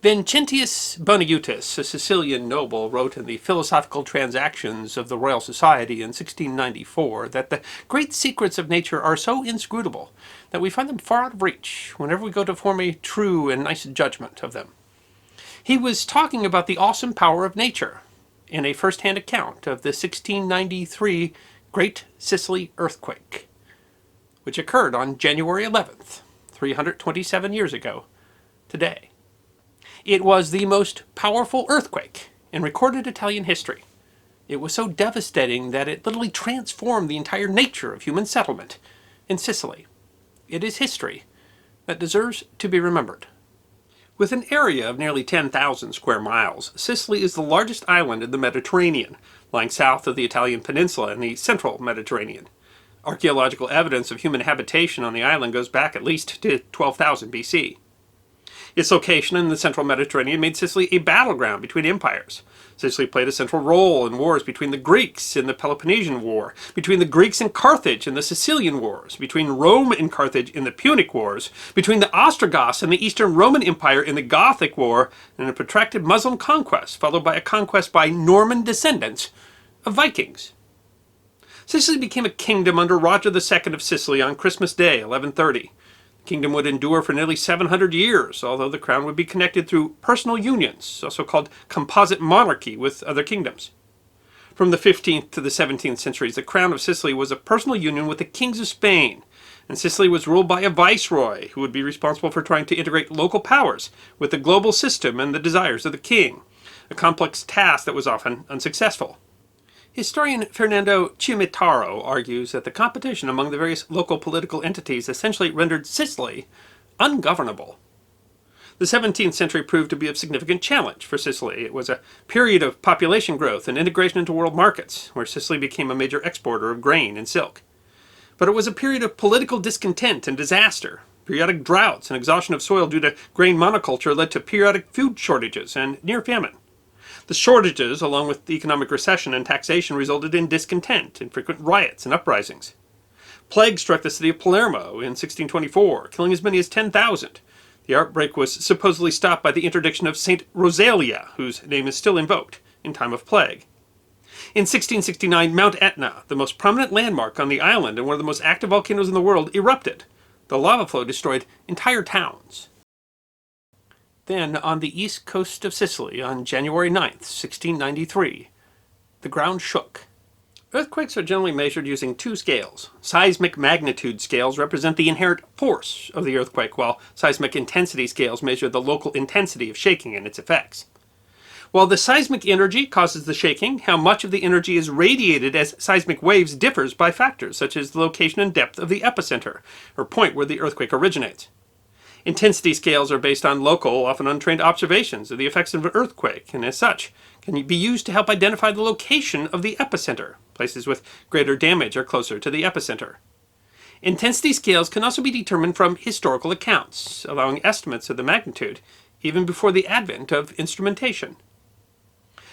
Vincentius Bonaeutius, a Sicilian noble, wrote in the Philosophical Transactions of the Royal Society in 1694 that the great secrets of nature are so inscrutable that we find them far out of reach whenever we go to form a true and nice judgment of them. He was talking about the awesome power of nature in a first-hand account of the 1693 Great Sicily earthquake, which occurred on January 11th, 327 years ago today. It was the most powerful earthquake in recorded Italian history. It was so devastating that it literally transformed the entire nature of human settlement in Sicily. It is history that deserves to be remembered. With an area of nearly 10,000 square miles, Sicily is the largest island in the Mediterranean, lying south of the Italian peninsula in the central Mediterranean. Archaeological evidence of human habitation on the island goes back at least to 12,000 BC. Its location in the central Mediterranean made Sicily a battleground between empires. Sicily played a central role in wars between the Greeks in the Peloponnesian War, between the Greeks and Carthage in the Sicilian Wars, between Rome and Carthage in the Punic Wars, between the Ostrogoths and the Eastern Roman Empire in the Gothic War, and a protracted Muslim conquest, followed by a conquest by Norman descendants of Vikings. Sicily became a kingdom under Roger II of Sicily on Christmas Day, 1130. The kingdom would endure for nearly 700 years, although the crown would be connected through personal unions, also called composite monarchy, with other kingdoms. From the 15th to the 17th centuries, the crown of Sicily was a personal union with the kings of Spain, and Sicily was ruled by a viceroy who would be responsible for trying to integrate local powers with the global system and the desires of the king, a complex task that was often unsuccessful. Historian Fernando Cimitaro argues that the competition among the various local political entities essentially rendered Sicily ungovernable. The 17th century proved to be a significant challenge for Sicily. It was a period of population growth and integration into world markets, where Sicily became a major exporter of grain and silk. But it was a period of political discontent and disaster. Periodic droughts and exhaustion of soil due to grain monoculture led to periodic food shortages and near famine. The shortages, along with the economic recession and taxation, resulted in discontent and frequent riots and uprisings. Plague struck the city of Palermo in 1624, killing as many as 10,000. The outbreak was supposedly stopped by the interdiction of Saint Rosalia, whose name is still invoked in time of plague. In 1669, Mount Etna, the most prominent landmark on the island and one of the most active volcanoes in the world, erupted. The lava flow destroyed entire towns. Then, on the east coast of Sicily, on January 9th, 1693, the ground shook. Earthquakes are generally measured using two scales. Seismic magnitude scales represent the inherent force of the earthquake, while seismic intensity scales measure the local intensity of shaking and its effects. While the seismic energy causes the shaking, how much of the energy is radiated as seismic waves differs by factors such as the location and depth of the epicenter, or point where the earthquake originates. Intensity scales are based on local, often untrained observations of the effects of an earthquake, and as such, can be used to help identify the location of the epicenter. Places with greater damage are closer to the epicenter. Intensity scales can also be determined from historical accounts, allowing estimates of the magnitude, even before the advent of instrumentation.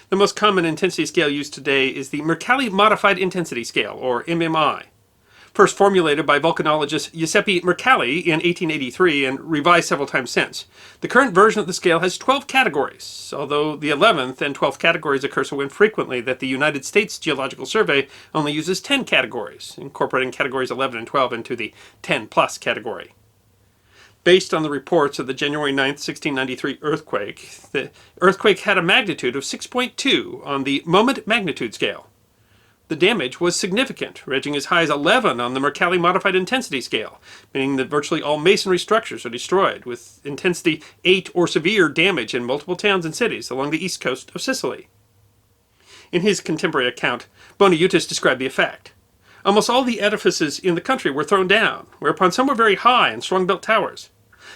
The most common intensity scale used today is the Mercalli Modified Intensity Scale, or MMI. First formulated by volcanologist Giuseppe Mercalli in 1883 and revised several times since. The current version of the scale has 12 categories, although the 11th and 12th categories occur so infrequently that the United States Geological Survey only uses 10 categories, incorporating categories 11 and 12 into the 10+ category. Based on the reports of the January 9th, 1693 earthquake, the earthquake had a magnitude of 6.2 on the moment magnitude scale. The damage was significant, ranging as high as 11 on the Mercalli Modified Intensity Scale, meaning that virtually all masonry structures are destroyed, with intensity 8 or severe damage in multiple towns and cities along the east coast of Sicily. In his contemporary account, Bonaeutius described the effect. Almost all the edifices in the country were thrown down, whereupon some were very high and strong-built towers.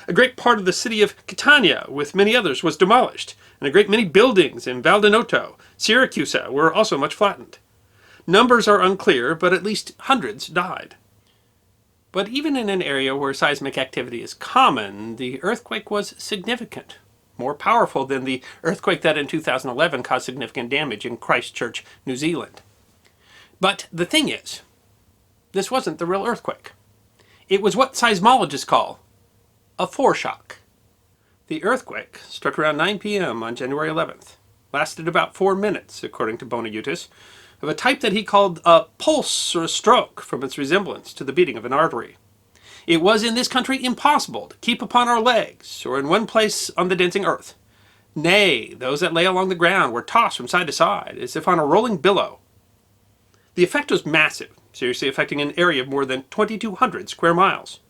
A great part of the city of Catania, with many others, was demolished, and a great many buildings in Valdenoto, Syracuse, were also much flattened. Numbers are unclear, but at least hundreds died. But even in an area where seismic activity is common, the earthquake was significant, more powerful than the earthquake that in 2011 caused significant damage in Christchurch, New Zealand. But the thing is, this wasn't the real earthquake. It was what seismologists call a foreshock. The earthquake struck around 9 p.m. on January 11th, lasted about 4 minutes, according to Bonaiutis, of a type that he called a pulse or a stroke from its resemblance to the beating of an artery. It was in this country impossible to keep upon our legs, or in one place on the dancing earth. Nay, those that lay along the ground were tossed from side to side, as if on a rolling billow. The effect was massive, seriously affecting an area of more than 2,200 square miles.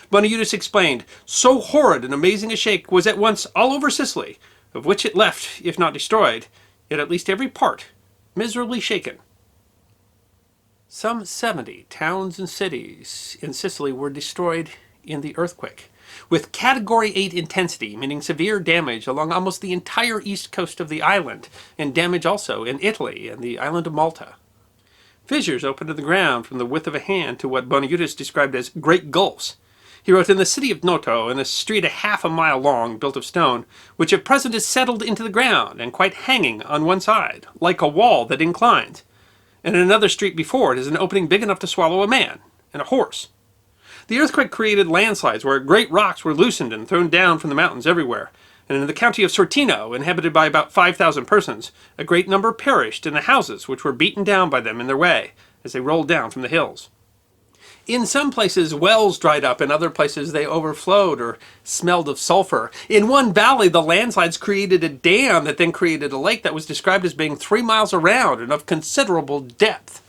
Bonaiutis explained, so horrid and amazing a shake was at once all over Sicily, of which it left, if not destroyed, yet at least every part, miserably shaken. Some 70 towns and cities in Sicily were destroyed in the earthquake, with Category 8 intensity, meaning severe damage along almost the entire east coast of the island, and damage also in Italy and the island of Malta. Fissures opened in the ground from the width of a hand to what Bonaiutis described as great gulfs. He wrote, in the city of Noto, in a street a half a mile long, built of stone, which at present is settled into the ground, and quite hanging on one side, like a wall that inclines. And in another street before it is an opening big enough to swallow a man and a horse. The earthquake created landslides where great rocks were loosened and thrown down from the mountains everywhere, and in the county of Sortino, inhabited by about 5,000 persons, a great number perished in the houses which were beaten down by them in their way, as they rolled down from the hills. In some places, wells dried up. In other places, they overflowed or smelled of sulfur. In one valley, the landslides created a dam that then created a lake that was described as being 3 miles around and of considerable depth.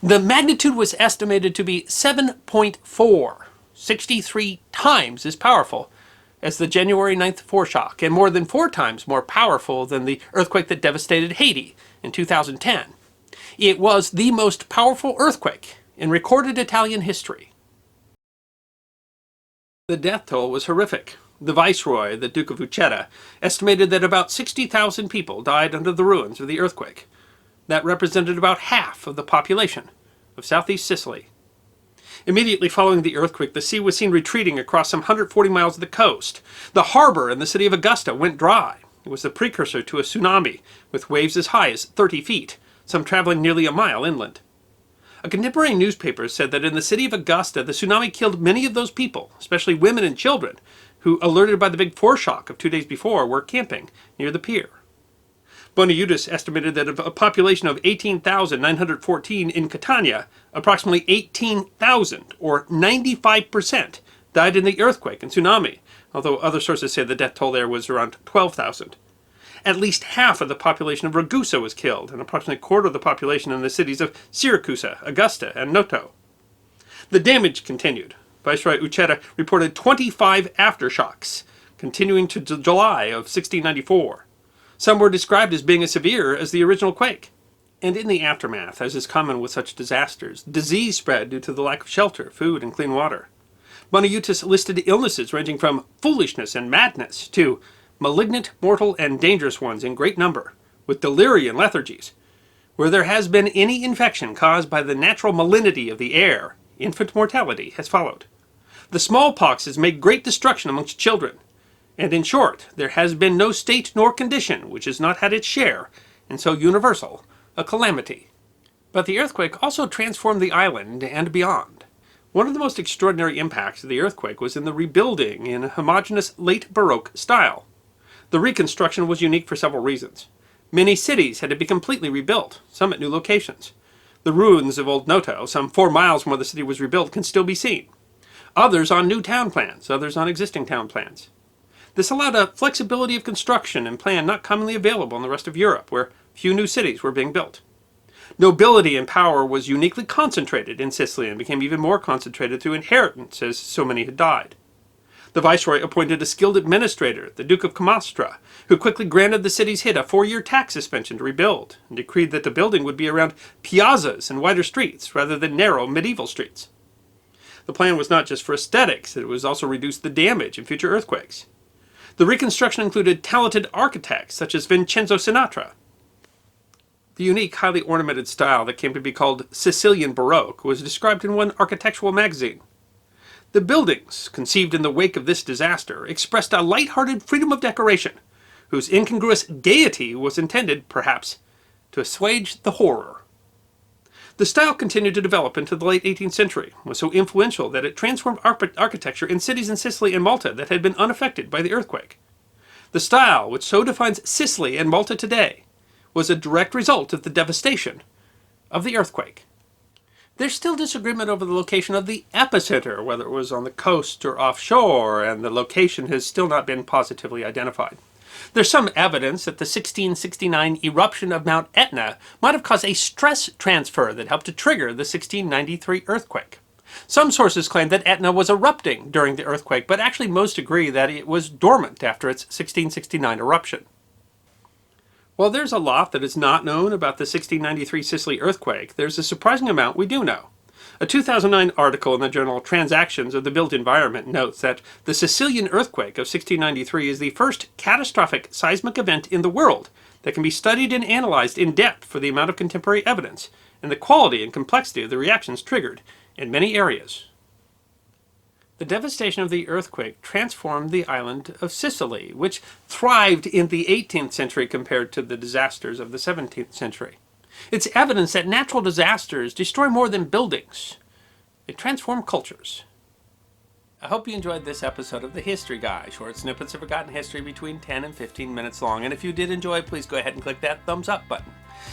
The magnitude was estimated to be 7.4, 63 times as powerful as the January 9th foreshock, and more than 4 times more powerful than the earthquake that devastated Haiti in 2010. It was the most powerful earthquake in recorded Italian history. The death toll was horrific. The viceroy, the Duke of Uceda, estimated that about 60,000 people died under the ruins of the earthquake. That represented about half of the population of southeast Sicily. Immediately following the earthquake, the sea was seen retreating across some 140 miles of the coast. The harbor in the city of Augusta went dry. It was the precursor to a tsunami, with waves as high as 30 feet, some traveling nearly a mile inland. A contemporary newspaper said that in the city of Augusta, the tsunami killed many of those people, especially women and children, who, alerted by the big foreshock of 2 days before, were camping near the pier. Bonaiutis estimated that of a population of 18,914 in Catania, approximately 18,000, or 95%, died in the earthquake and tsunami, although other sources say the death toll there was around 12,000. At least half of the population of Ragusa was killed, and approximately a quarter of the population in the cities of Syracuse, Augusta, and Noto. The damage continued. Viceroy Uceda reported 25 aftershocks, continuing to July of 1694. Some were described as being as severe as the original quake. And in the aftermath, as is common with such disasters, disease spread due to the lack of shelter, food, and clean water. Bonaiutis listed illnesses ranging from foolishness and madness to malignant, mortal, and dangerous ones in great number, with delirium and lethargies. Where there has been any infection caused by the natural malignity of the air, infant mortality has followed. The smallpox has made great destruction amongst children. And in short, there has been no state nor condition which has not had its share in so universal a calamity. But the earthquake also transformed the island and beyond. One of the most extraordinary impacts of the earthquake was in the rebuilding in a homogeneous late Baroque style. The reconstruction was unique for several reasons. Many cities had to be completely rebuilt, some at new locations. The ruins of Old Noto, some 4 miles from where the city was rebuilt, can still be seen. Others on new town plans, others on existing town plans. This allowed a flexibility of construction and plan not commonly available in the rest of Europe, where few new cities were being built. Nobility and power was uniquely concentrated in Sicily and became even more concentrated through inheritance, as so many had died. The viceroy appointed a skilled administrator, the Duke of Camastra, who quickly granted the city's hit a 4-year tax suspension to rebuild, and decreed that the building would be around piazzas and wider streets, rather than narrow medieval streets. The plan was not just for aesthetics, it was also reduce the damage in future earthquakes. The reconstruction included talented architects such as Vincenzo Sinatra. The unique, highly ornamented style that came to be called Sicilian baroque was described in one architectural magazine. The buildings, conceived in the wake of this disaster, expressed a light-hearted freedom of decoration, whose incongruous gaiety was intended, perhaps, to assuage the horror. The style continued to develop into the late 18th century, was so influential that it transformed architecture in cities in Sicily and Malta that had been unaffected by the earthquake. The style which so defines Sicily and Malta today was a direct result of the devastation of the earthquake. There's still disagreement over the location of the epicenter, whether it was on the coast or offshore, and the location has still not been positively identified. There's some evidence that the 1669 eruption of Mount Etna might have caused a stress transfer that helped to trigger the 1693 earthquake. Some sources claim that Etna was erupting during the earthquake, but actually most agree that it was dormant after its 1669 eruption. While there's a lot that is not known about the 1693 Sicily earthquake, there's a surprising amount we do know. A 2009 article in the journal Transactions of the Built Environment notes that the Sicilian earthquake of 1693 is the first catastrophic seismic event in the world that can be studied and analyzed in depth for the amount of contemporary evidence and the quality and complexity of the reactions triggered in many areas. The devastation of the earthquake transformed the island of Sicily, which thrived in the 18th century compared to the disasters of the 17th century. It's evidence that natural disasters destroy more than buildings. They transform cultures. I hope you enjoyed this episode of The History Guy, short snippets of forgotten history between 10 and 15 minutes long. And if you did enjoy, please go ahead and click that thumbs up button.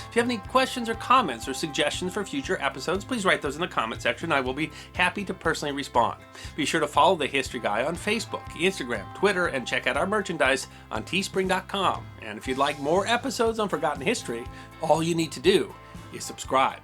If you have any questions or comments or suggestions for future episodes, please write those in the comment section. I will be happy to personally respond. Be sure to follow The History Guy on Facebook, Instagram, Twitter, and check out our merchandise on teespring.com. And if you'd like more episodes on forgotten history, all you need to do is subscribe.